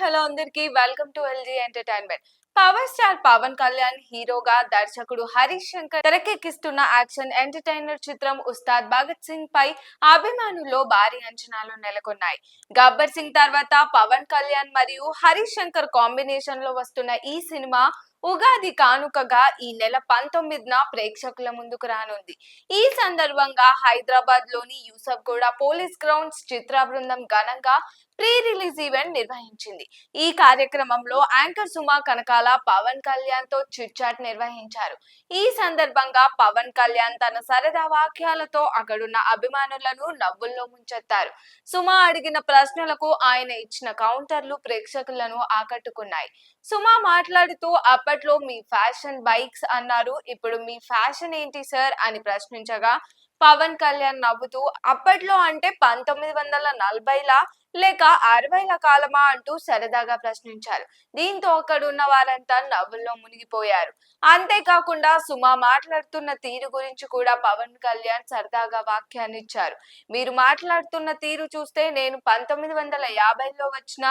Hello అందరికి welcome to LG entertainment. Power star Pawan Kalyan హీరోగా దర్శకుడు హరీష్ శంకర్ తెరకెక్కిస్తున్న యాక్షన్ ఎంటర్టైనర్ చిత్రం ఉస్తాద్ భగత్ సింగ్ పై అభిమానుల్లో భారీ అంచనాలు నెలకొన్నాయి. గబ్బర్ సింగ్ తర్వాత పవన్ కళ్యాణ్ మరియు హరీష్ శంకర్ కాంబినేషన్ లో వస్తున్న ఈ సినిమా ఉగాది కానుకగా ఈ నెల 19న ప్రేక్షకుల ముందుకు రానుంది. ఈ సందర్భంగా హైదరాబాద్ లోని యూసఫ్ గూడ పోలీస్ గ్రౌండ్స్ చిత్ర బృందం ఘనంగా ప్రీ రిలీజ్ ఈవెంట్ నిర్వహించింది. ఈ కార్యక్రమంలో యాంకర్ సుమా కనకాల పవన్ కళ్యాణ్ తో చిట్ చాట్ నిర్వహించారు. ఈ సందర్భంగా పవన్ కళ్యాణ్ తన సరదా వాక్యాలతో అక్కడున్న అభిమానులను నవ్వుల్లో ముంచెత్తారు. సుమా అడిగిన ప్రశ్నలకు ఆయన ఇచ్చిన కౌంటర్లు ప్రేక్షకులను ఆకట్టుకున్నాయి. సుమా మాట్లాడుతూ అప్పట్లో మీ ఫ్యాషన్ బైక్స్ అన్నారు, ఇప్పుడు మీ ఫ్యాషన్ ఏంటి సార్ అని ప్రశ్నించగా పవన్ కళ్యాణ్ నవ్వుతూ అప్పట్లో అంటే 1940ల లేక 60ల కాలమా అంటూ సరదాగా ప్రశ్నించారు. దీంతో అక్కడున్న వారంతా నవ్వుల్లో మునిగిపోయారు. అంతేకాకుండా సుమా మాట్లాడుతున్న తీరు గురించి కూడా పవన్ కళ్యాణ్ సరదాగా వ్యాఖ్యానించారు. మీరు మాట్లాడుతున్న తీరు చూస్తే నేను 1950లో వచ్చిన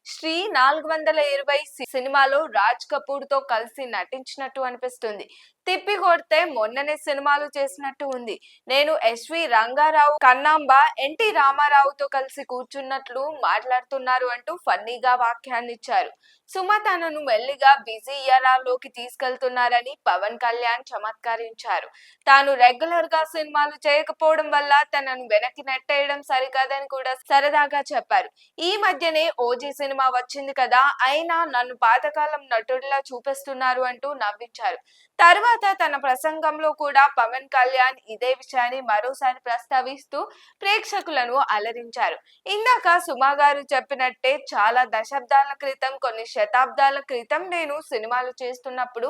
శ్రీ 420 సినిమాలో రాజ్ కపూర్ తో కలిసి నటించినట్టు అనిపిస్తుంది. తిప్పి కొడితే మొన్ననే సినిమాలు చేసినట్టు ఉంది. నేను ఎస్వి రంగారావు, కన్నాంబ, ఎన్టీ రామారావుతో కలిసి కూర్చున్నట్లు మాట్లాడుతున్నారు అంటూ ఫన్నీగా వ్యాఖ్యానించారు. సుమ తనను మెల్లిగా బిజీ ఇయరాలోకి తీసుకెళ్తున్నారని పవన్ కళ్యాణ్ చమత్కరించారు. తాను రెగ్యులర్ గా సినిమాలు చేయకపోవడం వల్ల తనను వెనక్కి నెట్టేయడం సరికాదని కూడా సరదాగా చెప్పారు. ఈ మధ్యనే ఓజీ సినిమా వచ్చింది కదా, అయినా నన్ను పాతకాలం నటుడిలా చూపిస్తున్నారు అంటూ నవ్వించారు. తర్వాత తన ప్రసంగంలో కూడా పవన్ కళ్యాణ్ ఇదే విషయాన్ని మరోసారి ప్రస్తావిస్తూ ప్రేక్షకులను అలరించారు. ఇందాక సుమా గారు చెప్పినట్టే చాలా దశాబ్దాల క్రితం, కొన్ని శతాబ్దాల క్రితం నేను సినిమాలు చేస్తున్నప్పుడు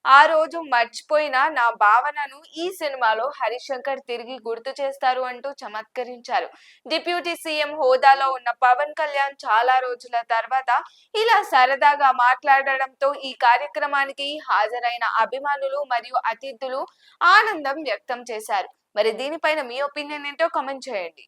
ఆ రోజు మర్చిపోయిన నా భావనను ఈ సినిమాలో హరీష్ శంకర్ తిరిగి గుర్తు చేస్తారు అంటూ చమత్కరించారు. డిప్యూటీ సీఎం హోదాలో ఉన్న పవన్ కళ్యాణ్ చాలా రోజుల తర్వాత ఇలా సరదాగా మాట్లాడడంతో ఈ కార్యక్రమానికి హాజరైన అభిమానులు మరియు అతిథులు ఆనందం వ్యక్తం చేశారు. మరి దీనిపైన మీ ఒపీనియన్ ఏంటో కామెంట్ చేయండి.